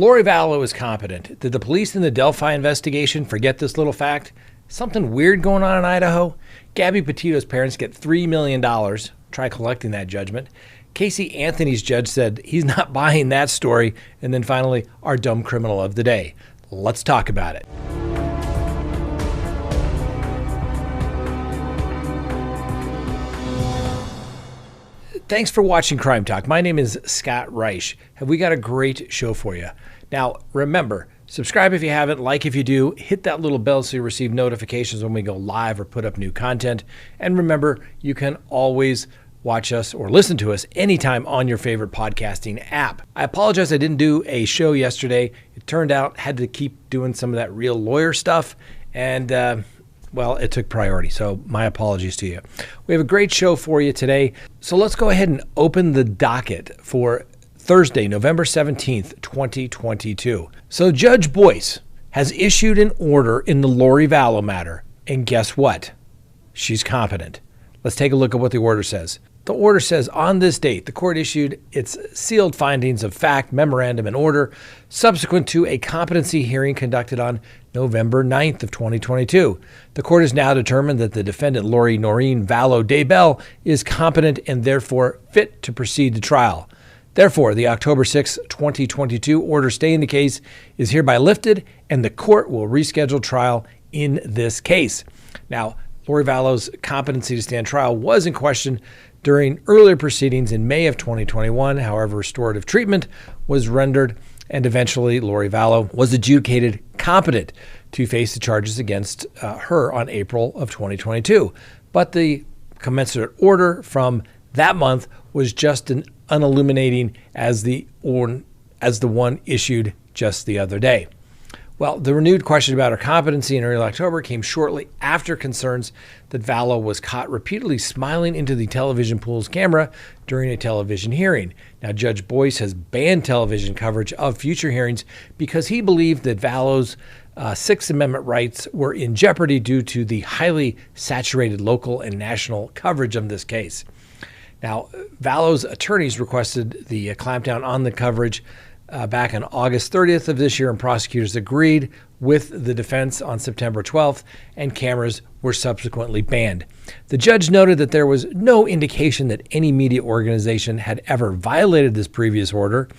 Lori Vallow is competent. Did the police in the Delphi investigation forget this little fact? Something weird going on in Idaho? Gabby Petito's parents get $3 million. Try collecting that judgment. Casey Anthony's judge said he's not buying that story. And then finally, our dumb criminal of the day. Let's talk about it. Thanks for watching Crime Talk. My name is Scott Reich. Have we got a great show for you? Now, remember, subscribe if you haven't, like if you do, hit that little bell so you receive notifications when we go live or put up new content. And remember, you can always watch us or listen to us anytime on your favorite podcasting app. I apologize I didn't do a show yesterday. It turned out I had to keep doing some of that real lawyer stuff, and well, it took priority, so my apologies to you. We have a great show for you today, so let's go ahead and open the docket for Thursday, November 17th, 2022. So Judge Boyce has issued an order in the Lori Vallow matter, and guess what? She's competent. Let's take a look at what the order says. The order says, on this date, the court issued its sealed findings of fact, memorandum, and order subsequent to a competency hearing conducted on November 9th of 2022. The court has now determined that the defendant, Lori Noreen Vallow Daybell, is competent and therefore fit to proceed to trial. Therefore, the October 6, 2022 order staying the case is hereby lifted, and the court will reschedule trial in this case. Now, Lori Vallow's competency to stand trial was in question during earlier proceedings in May of 2021. However, restorative treatment was rendered, and eventually Lori Vallow was adjudicated competent to face the charges against her on April of 2022. But the commensurate order from that month was just as unilluminating as the one issued just the other day. Well, the renewed question about her competency in early October came shortly after concerns that Vallow was caught repeatedly smiling into the television pool's camera during a television hearing. Now, Judge Boyce has banned television coverage of future hearings because he believed that Vallow's Sixth Amendment rights were in jeopardy due to the highly saturated local and national coverage of this case. Now, Vallow's attorneys requested the clampdown on the coverage back on August 30th of this year, and prosecutors agreed with the defense on September 12th, and cameras were subsequently banned. The judge noted that there was no indication that any media organization had ever violated this previous order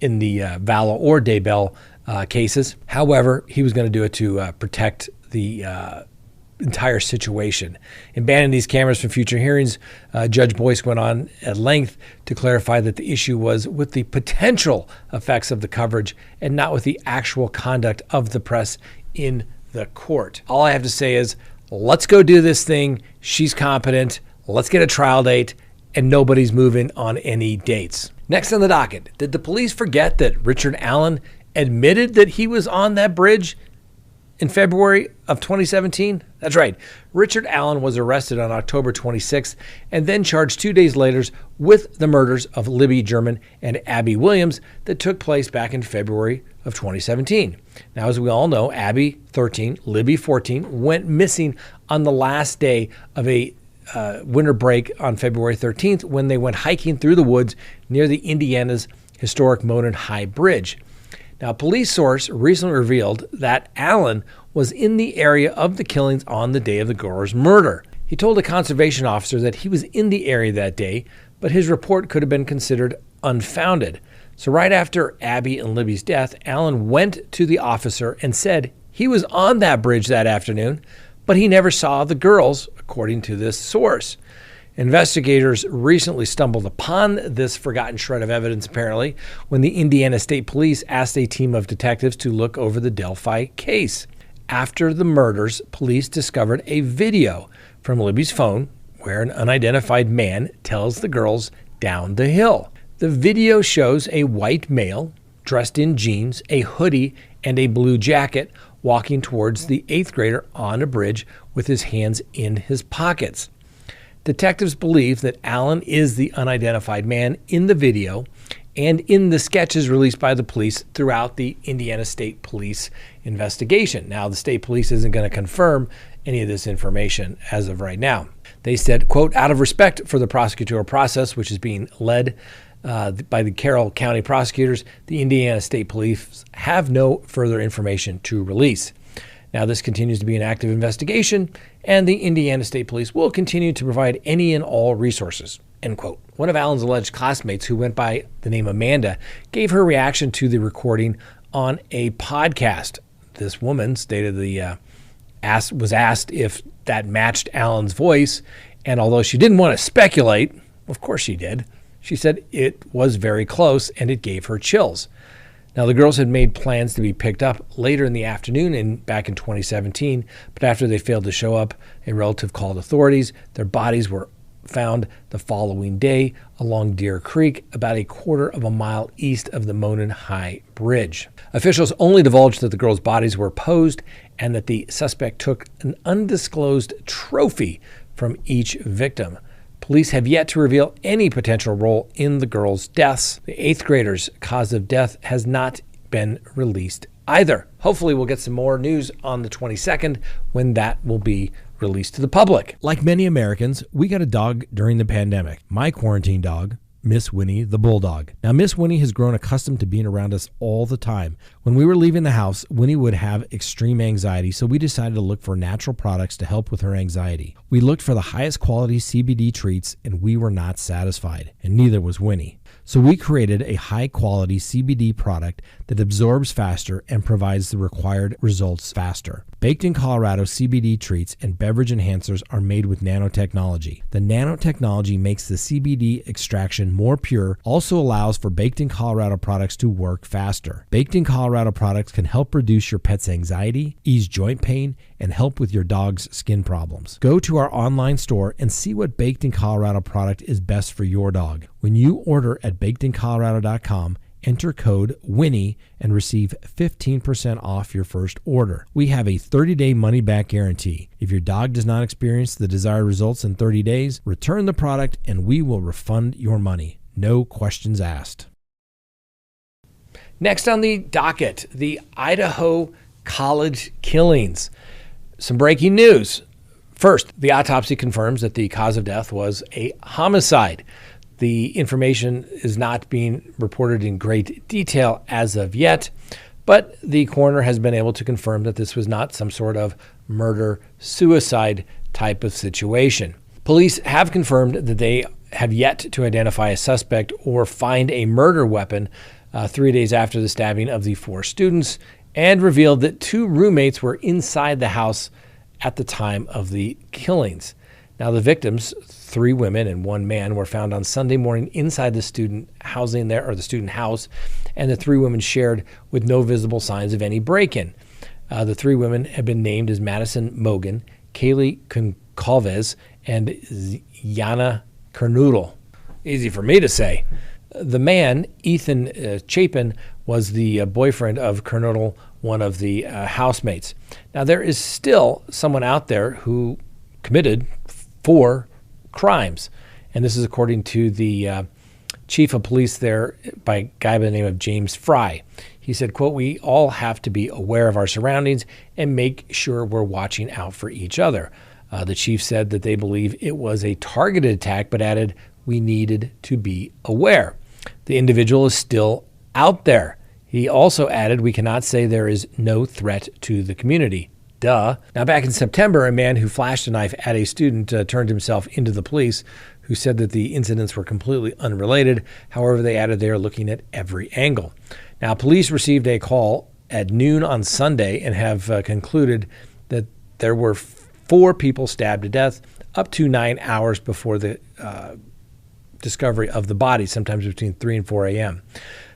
in the Vallow or Daybell cases. However, he was going to do it to protect the entire situation. In banning these cameras from future hearings, Judge Boyce went on at length to clarify that the issue was with the potential effects of the coverage and not with the actual conduct of the press in the court. All I have to say is, let's go do this thing. She's competent. Let's get a trial date, and nobody's moving on any dates. Next on the docket, did the police forget that Richard Allen admitted that he was on that bridge in February of 2017? That's right. Richard Allen was arrested on October 26th and then charged 2 days later with the murders of Libby German and Abby Williams that took place back in February of 2017. Now, as we all know, Abby, 13, Libby, 14, went missing on the last day of a winter break on February 13th when they went hiking through the woods near the Indiana's historic Monon High Bridge. Now, a police source recently revealed that Allen was in the area of the killings on the day of the girls' murder. He told a conservation officer that he was in the area that day, but his report could have been considered unfounded. So right after Abby and Libby's death, Allen went to the officer and said he was on that bridge that afternoon, but he never saw the girls, according to this source. Investigators recently stumbled upon this forgotten shred of evidence, apparently, when the Indiana State Police asked a team of detectives to look over the Delphi case. After the murders, police discovered a video from Libby's phone where an unidentified man tells the girls down the hill. The video shows a white male dressed in jeans, a hoodie, and a blue jacket walking towards the 8th grader on a bridge with his hands in his pockets. Detectives believe that Allen is the unidentified man in the video and in the sketches released by the police throughout the Indiana State Police investigation. Now, the state police isn't going to confirm any of this information as of right now. They said, quote, out of respect for the prosecutorial process, which is being led by the Carroll County prosecutors, the Indiana State Police have no further information to release. Now, this continues to be an active investigation, and the Indiana State Police will continue to provide any and all resources, end quote. One of Allen's alleged classmates, who went by the name Amanda, gave her reaction to the recording on a podcast. This woman stated was asked if that matched Allen's voice, and although she didn't want to speculate, of course she did, she said it was very close and it gave her chills. Now, the girls had made plans to be picked up later in the afternoon back in 2017, but after they failed to show up, a relative called authorities. Their bodies were found the following day along Deer Creek, about a quarter of a mile east of the Monon High Bridge. Officials only divulged that the girls' bodies were posed and that the suspect took an undisclosed trophy from each victim. Police have yet to reveal any potential role in the girls' deaths. The 8th grader's cause of death has not been released either. Hopefully we'll get some more news on the 22nd when that will be released to the public. Like many Americans, we got a dog during the pandemic. My quarantine dog, Miss Winnie the Bulldog. Now, Miss Winnie has grown accustomed to being around us all the time. When we were leaving the house, Winnie would have extreme anxiety, so we decided to look for natural products to help with her anxiety. We looked for the highest quality CBD treats, and we were not satisfied, and neither was Winnie. So we created a high-quality CBD product that absorbs faster and provides the required results faster. Baked in Colorado CBD treats and beverage enhancers are made with nanotechnology. The nanotechnology makes the CBD extraction more pure, also allows for Baked in Colorado products to work faster. Baked in Colorado products can help reduce your pet's anxiety, ease joint pain, and help with your dog's skin problems. Go to our online store and see what Baked in Colorado product is best for your dog. When you order at bakedincolorado.com, enter code WINNIE and receive 15% off your first order. We have a 30-day money-back guarantee. If your dog does not experience the desired results in 30 days, return the product and we will refund your money. No questions asked. Next on the docket, the Idaho college killings. Some breaking news. First, the autopsy confirms that the cause of death was a homicide. The information is not being reported in great detail as of yet, but the coroner has been able to confirm that this was not some sort of murder-suicide type of situation. Police have confirmed that they have yet to identify a suspect or find a murder weapon 3 days after the stabbing of the 4 students, and revealed that 2 roommates were inside the house at the time of the killings. Now, the victims, 3 women and 1 man, were found on Sunday morning inside the student housing there, or the student house, and the 3 women shared with no visible signs of any break-in. The 3 women have been named as Madison Mogan, Kaylee Concalves, and Yana Kernoodle. Easy for me to say. The man, Ethan Chapin, was the boyfriend of Kernoodle, one of the housemates. Now, there is still someone out there who committed 4 crimes, and this is according to the chief of police there, by a guy by the name of James Fry. He said, quote, "We all have to be aware of our surroundings and make sure we're watching out for each other." The chief said that they believe it was a targeted attack, but added, "We needed to be aware." The individual is still out there. He also added, "We cannot say there is no threat to the community." Duh. Now, back in September, a man who flashed a knife at a student turned himself into the police, who said that the incidents were completely unrelated. However, they added they are looking at every angle. Now, police received a call at noon on Sunday and have concluded that there were 4 people stabbed to death up to 9 hours before the discovery of the body, sometimes between 3 and 4 a.m.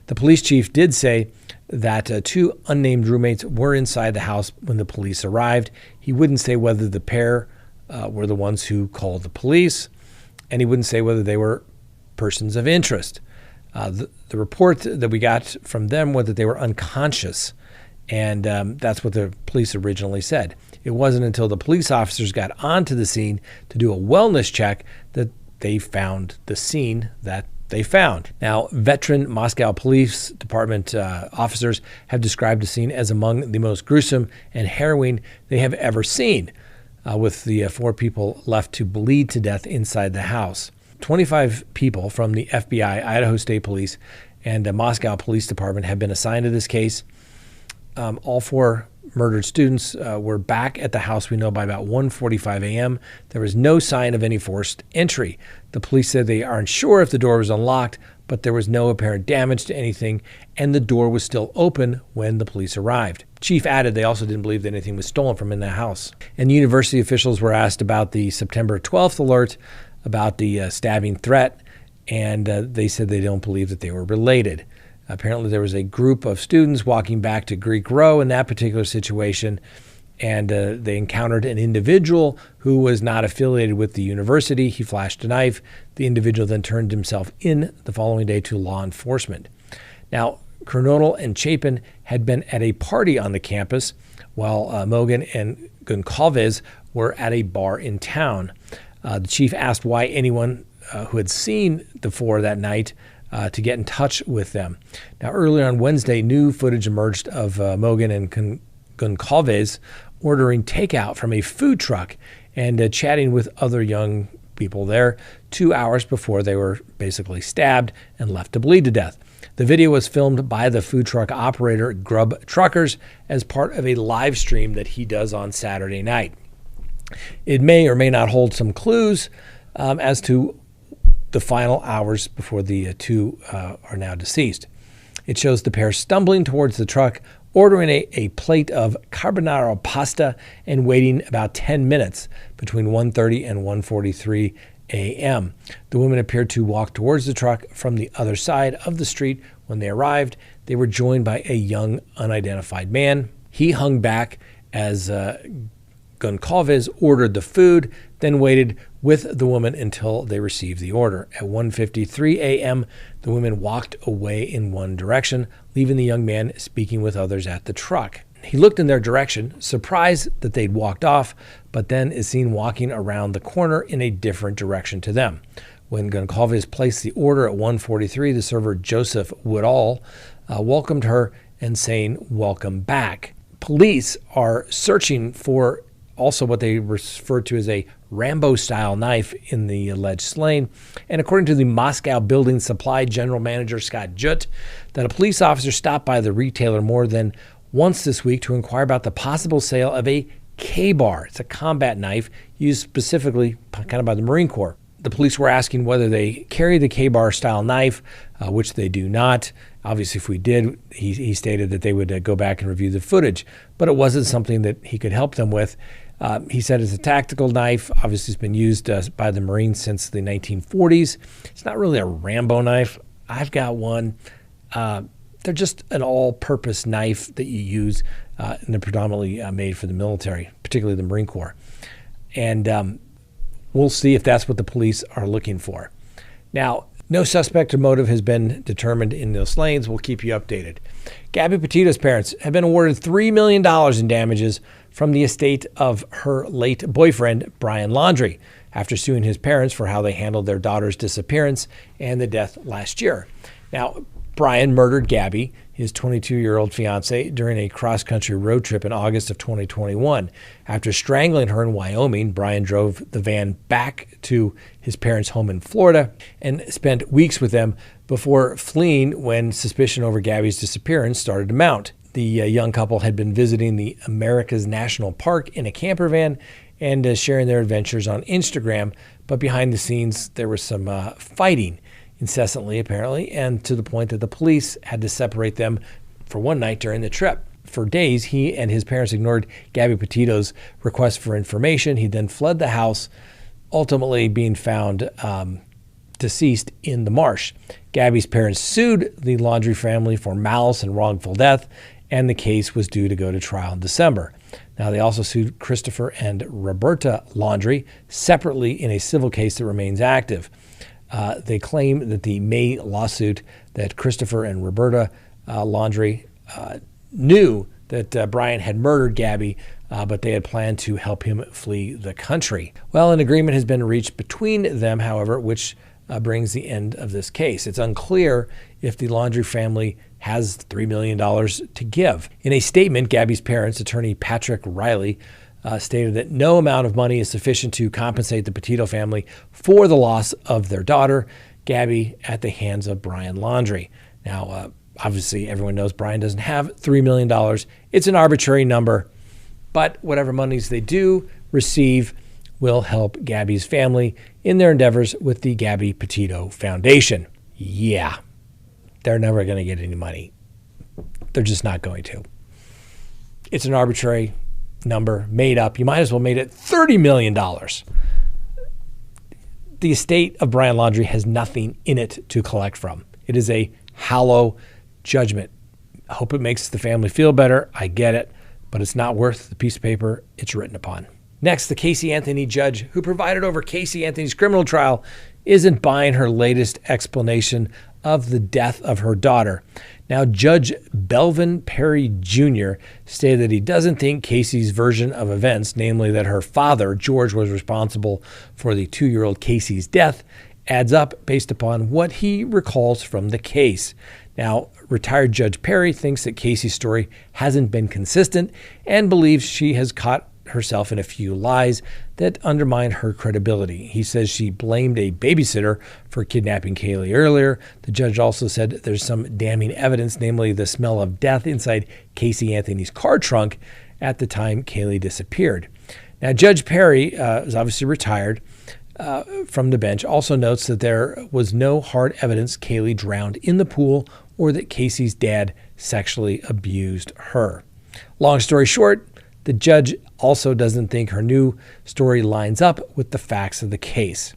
The police chief did say that 2 unnamed roommates were inside the house when the police arrived. He wouldn't say whether the pair were the ones who called the police, and he wouldn't say whether they were persons of interest. The report that we got from them was that they were unconscious, and that's what the police originally said. It wasn't until the police officers got onto the scene to do a wellness check that they found the scene that they found. Now, veteran Moscow Police Department officers have described the scene as among the most gruesome and harrowing they have ever seen, with the 4 people left to bleed to death inside the house. 25 people from the FBI, Idaho State Police, and the Moscow Police Department have been assigned to this case. All 4 murdered students were back at the house, we know, by about 1:45 a.m. There was no sign of any forced entry. The police said they aren't sure if the door was unlocked, but there was no apparent damage to anything, and the door was still open when the police arrived. Chief added they also didn't believe that anything was stolen from in the house. And university officials were asked about the September 12th alert about the stabbing threat, and they said they don't believe that they were related. Apparently there was a group of students walking back to Greek Row in that particular situation, and they encountered an individual who was not affiliated with the university. He flashed a knife. The individual then turned himself in the following day to law enforcement. Now, Kernodle and Chapin had been at a party on the campus, while Mogan and Goncalves were at a bar in town. The chief asked why anyone who had seen the 4 that night to get in touch with them. Now, earlier on Wednesday, new footage emerged of Mogan and Goncalves ordering takeout from a food truck and chatting with other young people there 2 hours before they were basically stabbed and left to bleed to death. The video was filmed by the food truck operator Grub Truckers as part of a live stream that he does on Saturday night. It may or may not hold some clues as to the final hours before the 2 are now deceased. It shows the pair stumbling towards the truck, ordering a plate of carbonara pasta and waiting about 10 minutes between 1:30 and 1:43 a.m. The women appeared to walk towards the truck from the other side of the street. When they arrived, they were joined by a young, unidentified man. He hung back as Goncalves ordered the food, then waited with the woman until they received the order. At 1:53 a.m., the women walked away in one direction, leaving the young man speaking with others at the truck. He looked in their direction, surprised that they'd walked off, but then is seen walking around the corner in a different direction to them. When Goncalves placed the order at 1:43, the server Joseph Woodall welcomed her and saying, "Welcome back." Police are searching for also what they refer to as a Rambo-style knife in the alleged slaying. And according to the Moscow Building Supply General Manager Scott Jutt, that a police officer stopped by the retailer more than once this week to inquire about the possible sale of a K-bar. It's a combat knife used specifically kind of by the Marine Corps. The police were asking whether they carry the K-bar style knife, which they do not. Obviously, if we did, he stated that they would go back and review the footage, but it wasn't something that he could help them with. He said it's a tactical knife. Obviously, it's been used by the Marines since the 1940s. It's not really a Rambo knife. I've got one. They're just an all-purpose knife that you use, and they're predominantly made for the military, particularly the Marine Corps. And we'll see if that's what the police are looking for. Now, no suspect or motive has been determined in those slayings. We'll keep you updated. Gabby Petito's parents have been awarded $3 million in damages from the estate of her late boyfriend, Brian Laundrie, after suing his parents for how they handled their daughter's disappearance and the death last year. Now, Brian murdered Gabby, his 22-year-old fiance, during a cross-country road trip in August of 2021. After strangling her in Wyoming, Brian drove the van back to his parents' home in Florida and spent weeks with them before fleeing when suspicion over Gabby's disappearance started to mount. The young couple had been visiting the America's National Park in a camper van and sharing their adventures on Instagram, but behind the scenes there was some fighting incessantly, apparently, and to the point that the police had to separate them for one night during the trip. For days, he and his parents ignored Gabby Petito's request for information. He then fled the house, ultimately being found deceased in the marsh. Gabby's parents sued the Laundrie family for malice and wrongful death, and the case was due to go to trial in December. Now, they also sued Christopher and Roberta Laundrie separately in a civil case that remains active. They claim that the May lawsuit that Christopher and Roberta Laundrie knew that Brian had murdered Gabby, but they had planned to help him flee the country. Well, an agreement has been reached between them, however, which brings the end of this case. It's unclear if the Laundrie family has $3 million to give. In a statement, Gabby's parents, attorney Patrick Riley, stated that no amount of money is sufficient to compensate the Petito family for the loss of their daughter, Gabby, at the hands of Brian Laundrie. Now, obviously, everyone knows Brian doesn't have $3 million. It's an arbitrary number, but whatever monies they do receive will help Gabby's family in their endeavors with the Gabby Petito Foundation. Yeah, they're never going to get any money. They're just not going to. It's an arbitrary number made up. You might as well made it $30 million. The estate of Brian Laundrie has nothing in it to collect from. It is a hollow judgment. I hope it makes the family feel better. I get it, but it's not worth the piece of paper it's written upon. Next, the Casey Anthony judge who presided over Casey Anthony's criminal trial isn't buying her latest explanation of the death of her daughter. Now, Judge Belvin Perry Jr. stated that he doesn't think Casey's version of events, namely that her father, George, was responsible for the 2-year-old Casey's death, adds up based upon what he recalls from the case. Now, retired Judge Perry thinks that Casey's story hasn't been consistent and believes she has caught herself in a few lies that undermine her credibility. He says she blamed a babysitter for kidnapping Kaylee earlier. The judge also said there's some damning evidence, namely the smell of death inside Casey Anthony's car trunk at the time Kaylee disappeared. Now, Judge Perry is obviously retired from the bench, also notes that there was no hard evidence Kaylee drowned in the pool or that Casey's dad sexually abused her. Long story short, the judge also doesn't think her new story lines up with the facts of the case.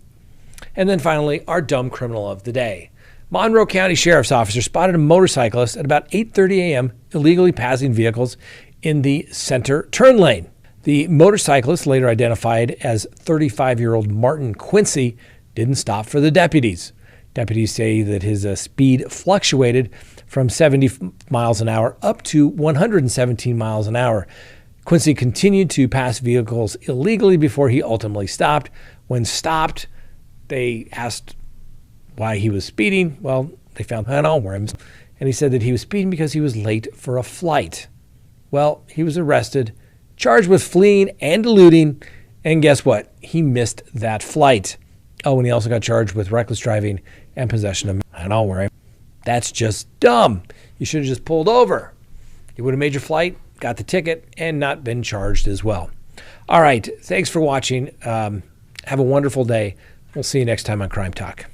And then finally, our dumb criminal of the day. Monroe County Sheriff's Officer spotted a motorcyclist at about 8:30 a.m. illegally passing vehicles in the center turn lane. The motorcyclist, later identified as 35-year-old Martin Quincy, didn't stop for the deputies. Deputies say that his speed fluctuated from 70 miles an hour up to 117 miles an hour. Quincy continued to pass vehicles illegally before he ultimately stopped. When stopped, they asked why he was speeding. Well, they found an arm, and he said that he was speeding because he was late for a flight. Well, he was arrested, charged with fleeing and eluding, and guess what? He missed that flight. Oh, and he also got charged with reckless driving and possession of marijuana. That's just dumb. You should have just pulled over. You would have made your flight, got the ticket, and not been charged as well. All right. Thanks for watching. Have a wonderful day. We'll see you next time on Crime Talk.